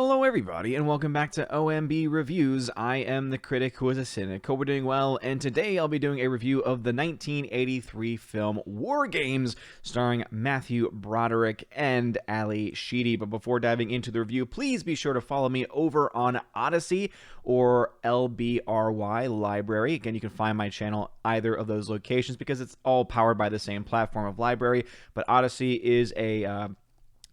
Hello everybody and welcome back to OMB Reviews. I am the critic who is a cynic. Hope we're doing well, and today I'll be doing a review of the 1983 film WarGames starring Matthew Broderick and Ali Sheedy. But before diving into the review, please be sure to follow me over on Odyssey or LBRY Library. Again, you can find my channel either of those locations because it's all powered by the same platform of library, but Odyssey is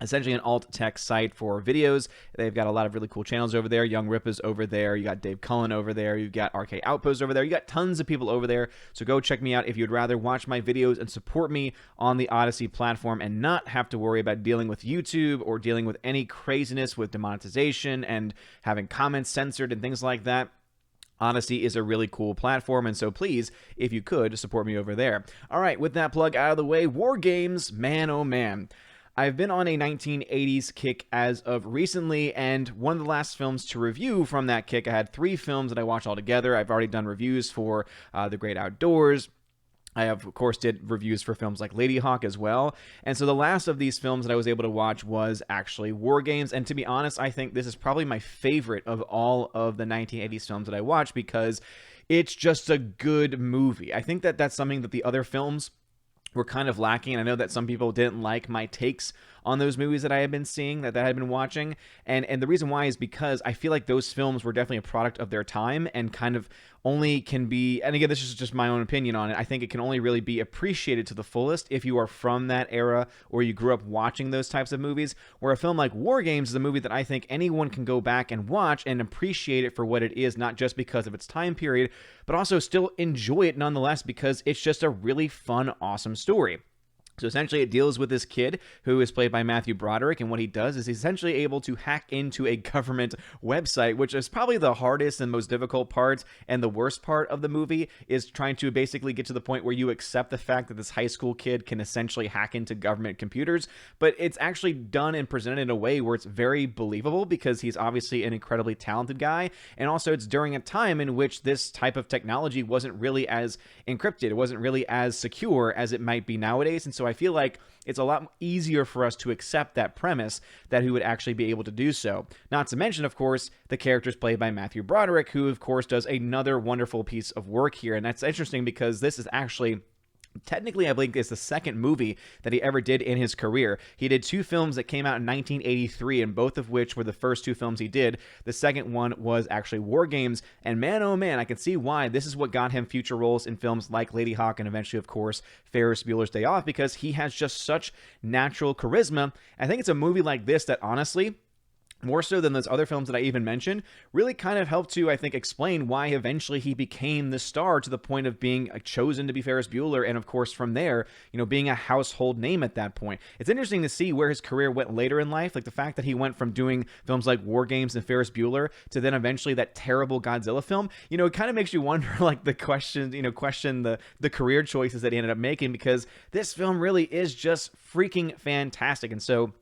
essentially an alt-tech site for videos. They've got a lot of really cool channels over there. Young Rip is over there. You got Dave Cullen over there. You've got RK Outpost over there. You got tons of people over there. So go check me out if you'd rather watch my videos and support me on the Odyssey platform and not have to worry about dealing with YouTube or dealing with any craziness with demonetization and having comments censored and things like that. Odyssey is a really cool platform, and so please, if you could, support me over there. All right, with that plug out of the way, WarGames, man oh man. I've been on a 1980s kick as of recently, and one of the last films to review from that kick, I had 3 films that I watched all together. I've already done reviews for The Great Outdoors. I of course did reviews for films like Lady Hawk as well. And so the last of these films that I was able to watch was actually WarGames. And to be honest, I think this is probably my favorite of all of the 1980s films that I watched because it's just a good movie. I think that that's something that the other films were kind of lacking. I know that some people didn't like my takes on those movies that I had been seeing, that I had been watching. And the reason why is because I feel like those films were definitely a product of their time and kind of only can be, and again, this is just my own opinion on it, I think it can only really be appreciated to the fullest if you are from that era or you grew up watching those types of movies, where a film like WarGames is a movie that I think anyone can go back and watch and appreciate it for what it is, not just because of its time period, but also still enjoy it nonetheless because it's just a really fun, awesome story. So essentially it deals with this kid who is played by Matthew Broderick, and what he does is he's essentially able to hack into a government website, which is probably the hardest and most difficult part and the worst part of the movie, is trying to basically get to the point where you accept the fact that this high school kid can essentially hack into government computers, but it's actually done and presented in a way where it's very believable because he's obviously an incredibly talented guy, and also it's during a time in which this type of technology wasn't really as encrypted, it wasn't really as secure as it might be nowadays, and so I feel like it's a lot easier for us to accept that premise that he would actually be able to do so. Not to mention, of course, the characters played by Matthew Broderick, who, of course, does another wonderful piece of work here. And that's interesting because this is actually, technically, I believe it's the second movie that he ever did in his career. He did 2 films that came out in 1983, and both of which were the first 2 films he did. The second one was actually WarGames, and man, oh man, I can see why this is what got him future roles in films like Lady Hawk and eventually, of course, Ferris Bueller's Day Off, because he has just such natural charisma. I think it's a movie like this that, honestly, more so than those other films that I even mentioned, really kind of helped to, I think, explain why eventually he became the star to the point of being chosen to be Ferris Bueller, and of course from there, being a household name at that point. It's interesting to see where his career went later in life, like the fact that he went from doing films like WarGames and Ferris Bueller to then eventually that terrible Godzilla film. It kind of makes you wonder, like, the question the career choices that he ended up making, because this film really is just freaking fantastic. And so,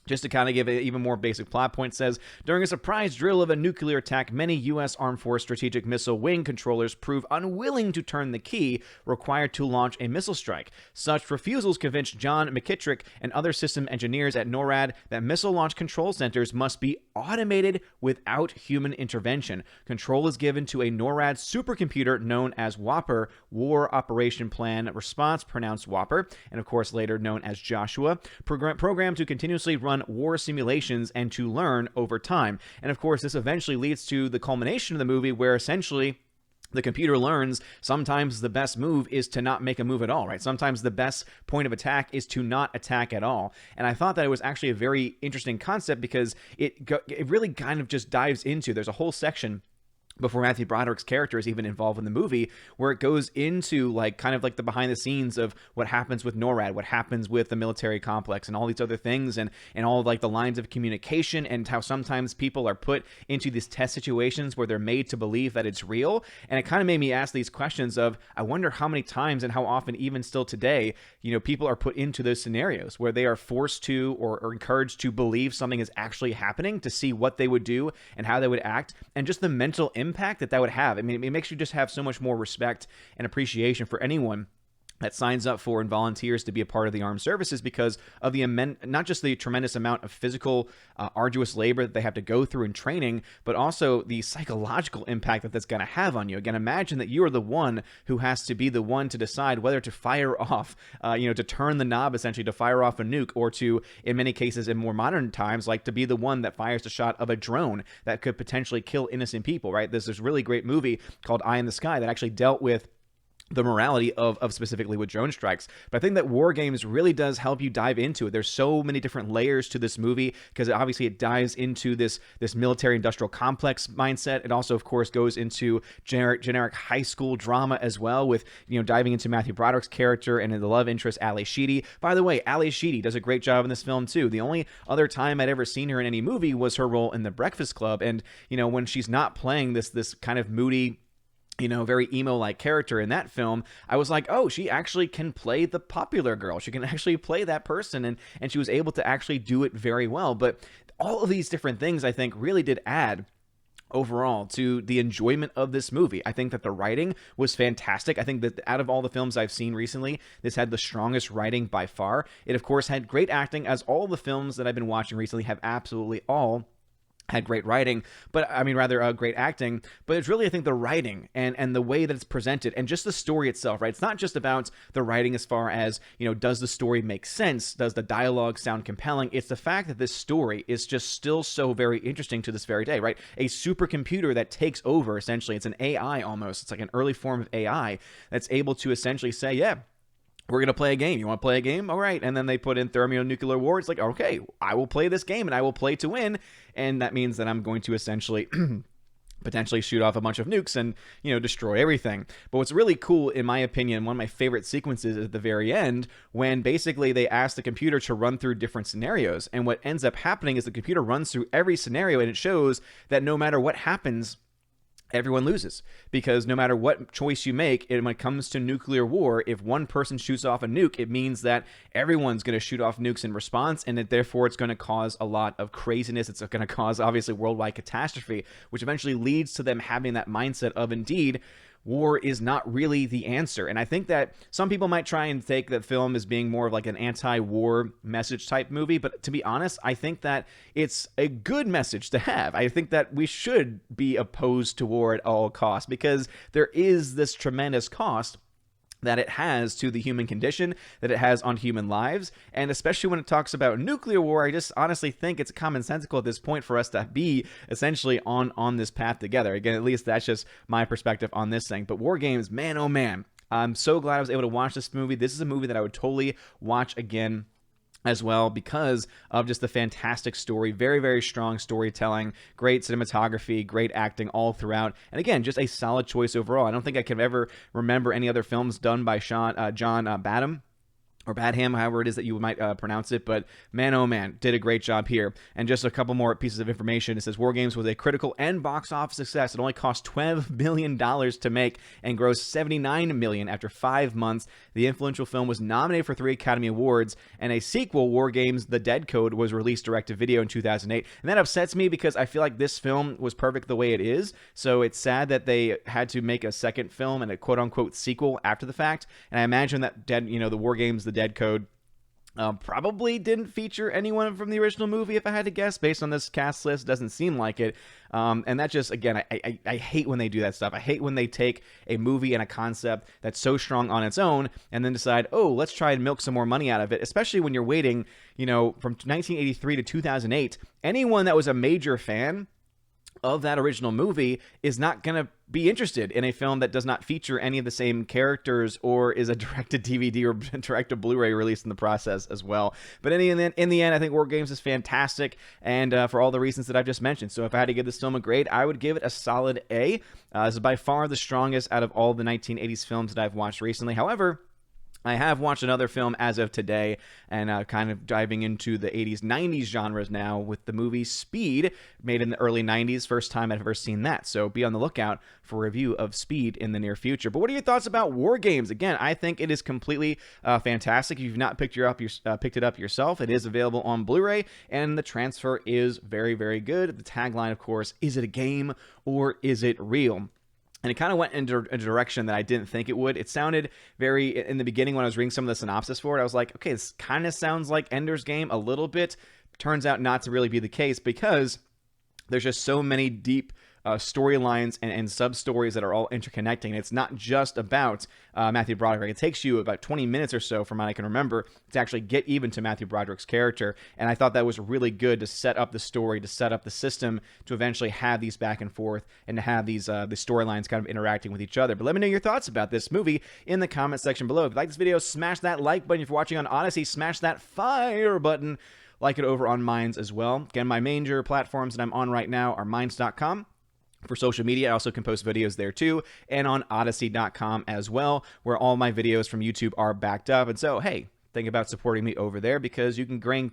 just to kind of give an even more basic plot point, says, during a surprise drill of a nuclear attack, many U.S. Armed Force Strategic Missile Wing controllers prove unwilling to turn the key required to launch a missile strike. Such refusals convinced John McKittrick and other system engineers at NORAD that missile launch control centers must be automated without human intervention. Control is given to a NORAD supercomputer known as WOPR, War Operation Plan Response, pronounced WOPR, and of course later known as Joshua, programmed to continuously run war simulations and to learn over time. And of course, this eventually leads to the culmination of the movie, where essentially the computer learns sometimes the best move is to not make a move at all, right? Sometimes the best point of attack is to not attack at all. And I thought that it was actually a very interesting concept because it really kind of just dives into, there's a whole section before Matthew Broderick's character is even involved in the movie, where it goes into kind of the behind the scenes of what happens with NORAD, what happens with the military complex and all these other things, and all of the lines of communication, and how sometimes people are put into these test situations where they're made to believe that it's real. And it kind of made me ask these questions of, I wonder how many times and how often, even still today, people are put into those scenarios where they are forced to or encouraged to believe something is actually happening, to see what they would do and how they would act, and just the mental impact that would have. I mean, it makes you just have so much more respect and appreciation for anyone that signs up for and volunteers to be a part of the armed services because of the not just the tremendous amount of physical, arduous labor that they have to go through in training, but also the psychological impact that that's going to have on you. Again, imagine that you are the one who has to be the one to decide whether to fire off, to turn the knob essentially to fire off a nuke, or to, in many cases, in more modern times, like to be the one that fires the shot of a drone that could potentially kill innocent people, right? There's this really great movie called Eye in the Sky that actually dealt with the morality of specifically with drone strikes. But I think that WarGames really does help you dive into it. There's so many different layers to this movie because obviously it dives into this military industrial complex mindset. It also, of course, goes into generic high school drama as well, with diving into Matthew Broderick's character and the love interest Ally Sheedy. By the way, Ally Sheedy does a great job in this film too. The only other time I'd ever seen her in any movie was her role in The Breakfast Club, and when she's not playing this kind of moody, very emo-like character in that film, I was like, oh, she actually can play the popular girl. She can actually play that person, and she was able to actually do it very well. But all of these different things, I think, really did add overall to the enjoyment of this movie. I think that the writing was fantastic. I think that out of all the films I've seen recently, this had the strongest writing by far. It, of course, had great acting, as all the films that I've been watching recently have absolutely all had great writing, but great acting. But it's really, I think, the writing and the way that it's presented and just the story itself, right? It's not just about the writing as far as, does the story make sense? Does the dialogue sound compelling? It's the fact that this story is just still so very interesting to this very day, right? A supercomputer that takes over, essentially. It's an AI almost. It's like an early form of AI that's able to essentially say, yeah, we're going to play a game. You want to play a game? All right. And then they put in thermonuclear war. It's like, okay, I will play this game and I will play to win. And that means that I'm going to essentially potentially shoot off a bunch of nukes and, destroy everything. But what's really cool, in my opinion, one of my favorite sequences is at the very end, when basically they ask the computer to run through different scenarios. And what ends up happening is the computer runs through every scenario, and it shows that no matter what happens, everyone loses, because no matter what choice you make, when it comes to nuclear war, if one person shoots off a nuke, it means that everyone's going to shoot off nukes in response, and that therefore it's going to cause a lot of craziness. It's going to cause, obviously, worldwide catastrophe, which eventually leads to them having that mindset of, indeed, war is not really the answer. And I think that some people might try and take the film as being more of like an anti-war message type movie, but to be honest, I think that it's a good message to have. I think that we should be opposed to war at all costs, because there is this tremendous cost that it has to the human condition, that it has on human lives. And especially when it talks about nuclear war, I just honestly think it's commonsensical at this point for us to be essentially on this path together. Again, at least that's just my perspective on this thing. But WarGames, man, oh man, I'm so glad I was able to watch this movie. This is a movie that I would totally watch again as well, because of just the fantastic story, very, very strong storytelling, great cinematography, great acting all throughout, and again, just a solid choice overall. I don't think I can ever remember any other films done by John Badham, or Badham, however it is that you might pronounce it, but man, oh man, did a great job here. And just a couple more pieces of information. It says WarGames was a critical and box office success. It only cost $12 million to make and grossed $79 million after 5 months. The influential film was nominated for 3 Academy Awards, and a sequel, WarGames The Dead Code, was released direct-to-video in 2008. And that upsets me because I feel like this film was perfect the way it is, so it's sad that they had to make a second film and a quote-unquote sequel after the fact. And I imagine that the WarGames The Dead Code probably didn't feature anyone from the original movie, if I had to guess, based on this cast list. Doesn't seem like it. And that just, again, I hate when they do that stuff. I hate when they take a movie and a concept that's so strong on its own and then decide, oh, let's try and milk some more money out of it, especially when you're waiting, from 1983 to 2008. Anyone that was a major fan of that original movie is not going to be interested in a film that does not feature any of the same characters or is a direct-to-DVD or direct-to-Blu-ray release in the process as well. But in the end, I think WarGames is fantastic, and for all the reasons that I've just mentioned. So if I had to give this film a grade, I would give it a solid A. This is by far the strongest out of all the 1980s films that I've watched recently. However, I have watched another film as of today, and kind of diving into the 80s, 90s genres now with the movie Speed, made in the early 90s. First time I've ever seen that, so be on the lookout for a review of Speed in the near future. But what are your thoughts about WarGames? Again, I think it is completely fantastic. If you've not picked it up yourself, it is available on Blu-ray, and the transfer is very, very good. The tagline, of course, is it a game or is it real? and it kind of went in a direction that I didn't think it would. It sounded very, in the beginning when I was reading some of the synopsis for it, I was like, okay, this kind of sounds like Ender's Game a little bit. Turns out not to really be the case, because there's just so many deep storylines and sub-stories that are all interconnecting. It's not just about Matthew Broderick. It takes you about 20 minutes or so, from what I can remember, to actually get even to Matthew Broderick's character. And I thought that was really good to set up the story, to set up the system, to eventually have these back and forth, and to have these the storylines kind of interacting with each other. But let me know your thoughts about this movie in the comment section below. If you like this video, smash that like button. If you're watching on Odyssey, smash that fire button. Like it over on Minds as well. Again, my major platforms that I'm on right now are Minds.com. For social media, I also can post videos there too, and on Odyssey.com as well, where all my videos from YouTube are backed up. And so, hey, think about supporting me over there, because you can gain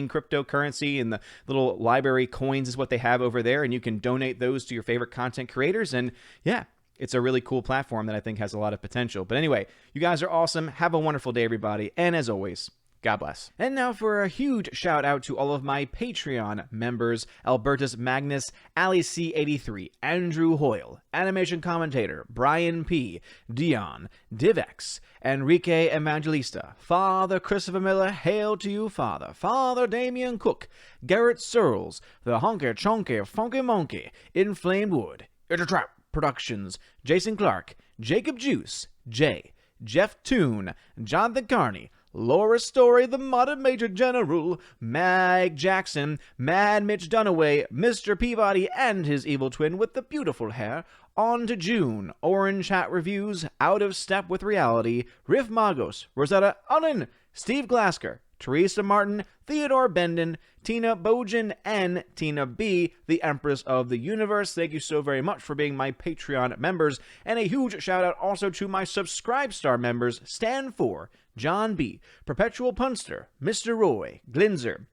cryptocurrency, and the little library coins is what they have over there, and you can donate those to your favorite content creators. And yeah, it's a really cool platform that I think has a lot of potential. But anyway, you guys are awesome. Have a wonderful day, everybody. And as always, God bless. And now for a huge shout out to all of my Patreon members: Albertus Magnus, Ali C83, Andrew Hoyle, Animation Commentator, Brian P, Dion, Divex, Enrique Evangelista, Father Christopher Miller, hail to you, Father, Father Damian Cook, Garrett Searles, The Honky Chonky Funky Monkey, Inflamed Wood, Intertrap Productions, Jason Clark, Jacob Juice, Jay, Jeff Toon, Jonathan Carney, Laura Story, the Modern Major General, Mag Jackson, Mad Mitch Dunaway, Mr. Peabody and his evil twin with the beautiful hair, On to June, Orange Hat Reviews, Out of Step with Reality, Riff Magos, Rosetta Allen, Steve Glasker, Teresa Martin, Theodore Benden, Tina Bojan, and Tina B, the Empress of the Universe. Thank you so very much for being my Patreon members. And a huge shout out also to my Subscribe Star members: Stan 4, John B, Perpetual Punster, Mr. Roy, Glinzer,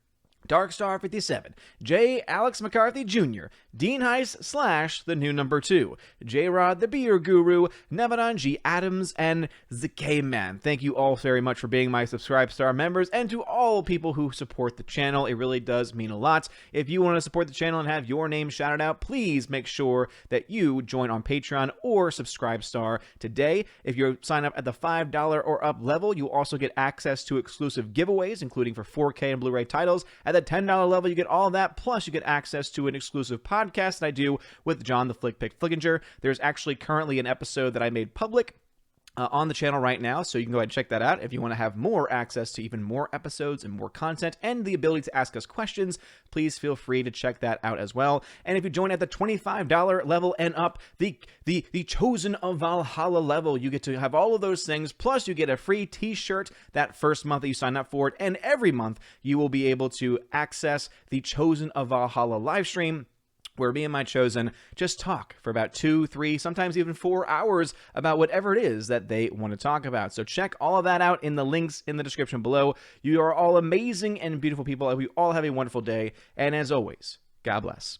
Darkstar 57, J. Alex McCarthy Jr., Dean Heiss / the new number 2, J. Rod the Beer Guru, Nevadon G. Adams, and the K-Man. Thank you all very much for being my Subscribe Star members, and to all people who support the channel. It really does mean a lot. If you want to support the channel and have your name shouted out, please make sure that you join on Patreon or Subscribe Star today. If you sign up at the $5 or up level, you also get access to exclusive giveaways, including for 4K and Blu-ray titles. At the $10 level, you get all of that, plus you get access to an exclusive podcast that I do with John the Flick Pick Flickinger. There's actually currently an episode that I made public on the channel right now, so you can go ahead and check that out. If you want to have more access to even more episodes and more content and the ability to ask us questions, please feel free to check that out as well. And if you join at the $25 level and up, the Chosen of Valhalla level, you get to have all of those things, plus you get a free t-shirt that first month that you sign up for it, and every month you will be able to access the Chosen of Valhalla live stream, where me and my Chosen just talk for about 2, 3, sometimes even 4 hours about whatever it is that they want to talk about. So check all of that out in the links in the description below. You are all amazing and beautiful people. We all have a wonderful day. And as always, God bless.